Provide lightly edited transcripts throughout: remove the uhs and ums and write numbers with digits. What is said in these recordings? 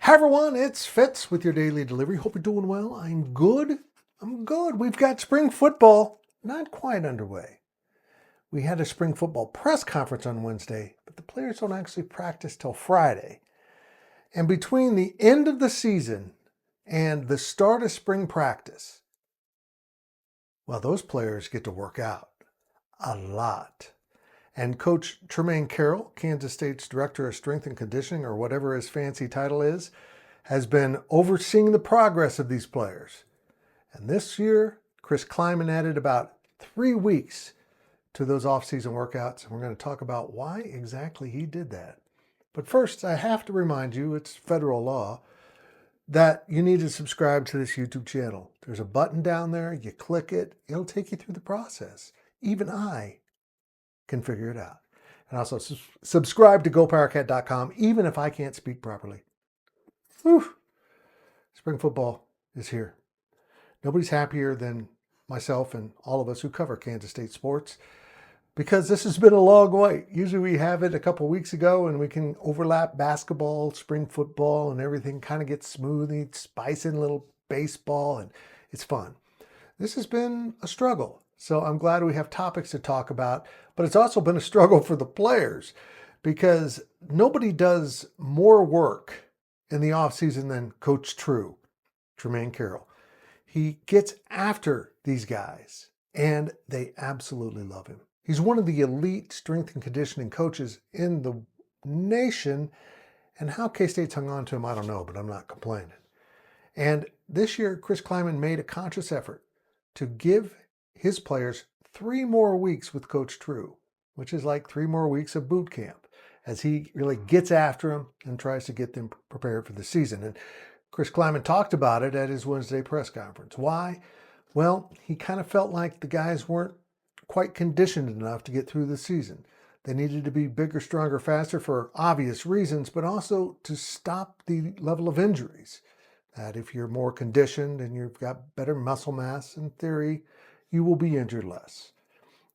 Hi everyone, it's Fitz with your daily delivery. Hope you're doing well. I'm good. We've got spring football not quite underway. We had a spring football press conference on Wednesday, but the players don't actually practice till Friday. And between the end of the season and the start of spring practice, well, those players get to work out a lot. And Coach Trumain Carroll, Kansas State's Director of Strength and Conditioning, or whatever his fancy title is, has been overseeing the progress of these players. And this year, Chris Klieman added about 3 weeks to those off-season workouts, and we're going to talk about why exactly he did that. But first, I have to remind you, it's federal law, that you need to subscribe to this YouTube channel. There's a button down there, you click it, it'll take you through the process. Even I can figure it out. And also subscribe to GoPowercat.com, even if I can't speak properly. Whew. Spring football is here. Nobody's happier than myself and all of us who cover Kansas State sports, because this has been a long wait. Usually we have it a couple weeks ago and we can overlap basketball, spring football, and everything kind of gets smooth. Spice in a little baseball, and it's fun. This has been a struggle. So I'm glad we have topics to talk about, but it's also been a struggle for the players because nobody does more work in the offseason than Coach Trumain Carroll. He gets after these guys, and they absolutely love him. He's one of the elite strength and conditioning coaches in the nation, and how K-State's hung on to him, I don't know, but I'm not complaining. And this year, Chris Klieman made a conscious effort to give his players 3 more weeks with Coach True, which is like 3 more weeks of boot camp, as he really gets after them and tries to get them prepared for the season. And Chris Klieman talked about it at his Wednesday press conference. Why? Well, he kind of felt like the guys weren't quite conditioned enough to get through the season. They needed to be bigger, stronger, faster for obvious reasons, but also to stop the level of injuries. That if you're more conditioned and you've got better muscle mass, in theory, you will be injured less.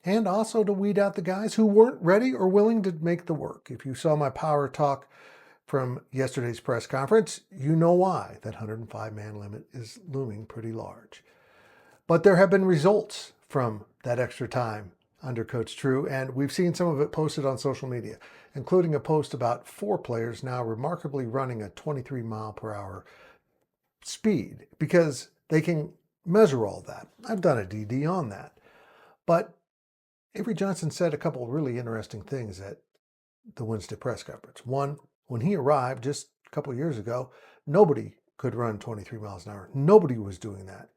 And also to weed out the guys who weren't ready or willing to make the work. If you saw my power talk from yesterday's press conference, you know why that 105-man limit is looming pretty large. But there have been results from that extra time under Coach True, and we've seen some of it posted on social media, including a post about 4 players now remarkably running a 23-mile-per-hour speed because they can measure all that. I've done a DD on that. But Avery Johnson said a couple of really interesting things at the Wednesday press conference. One, when he arrived just a couple of years ago, nobody could run 23 miles an hour. Nobody was doing that.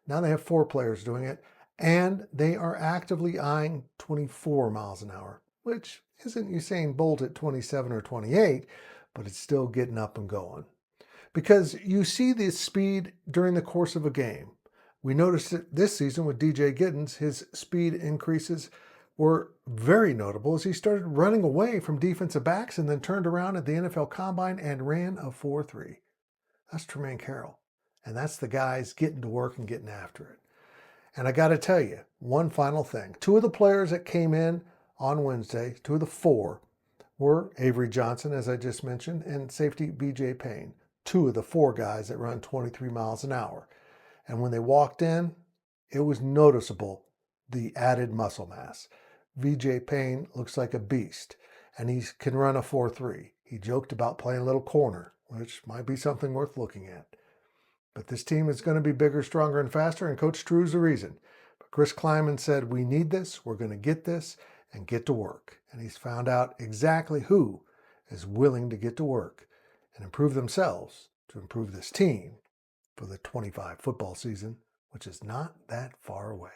Now they have 4 players doing it, and they are actively eyeing 24 miles an hour, which isn't Usain Bolt at 27 or 28, but it's still getting up and going. Because you see this speed during the course of a game. We noticed it this season with DJ Giddens. His speed increases were very notable as he started running away from defensive backs and then turned around at the NFL Combine and ran a 4.3. That's Trumain Carroll. And that's the guys getting to work and getting after it. And I got to tell you, one final thing. 2 of the players that came in on Wednesday, 2 of the 4, were Avery Johnson, as I just mentioned, and safety VJ Payne. 2 of the 4 guys that run 23 miles an hour. And when they walked in, it was noticeable, the added muscle mass. VJ Payne looks like a beast, and he can run a 4.3. He joked about playing a little corner, which might be something worth looking at. But this team is going to be bigger, stronger, and faster, and Coach True's the reason. But Chris Klieman said, we need this, we're going to get this, and get to work. And he's found out exactly who is willing to get to work and improve themselves to improve this team for the 25 football season, which is not that far away.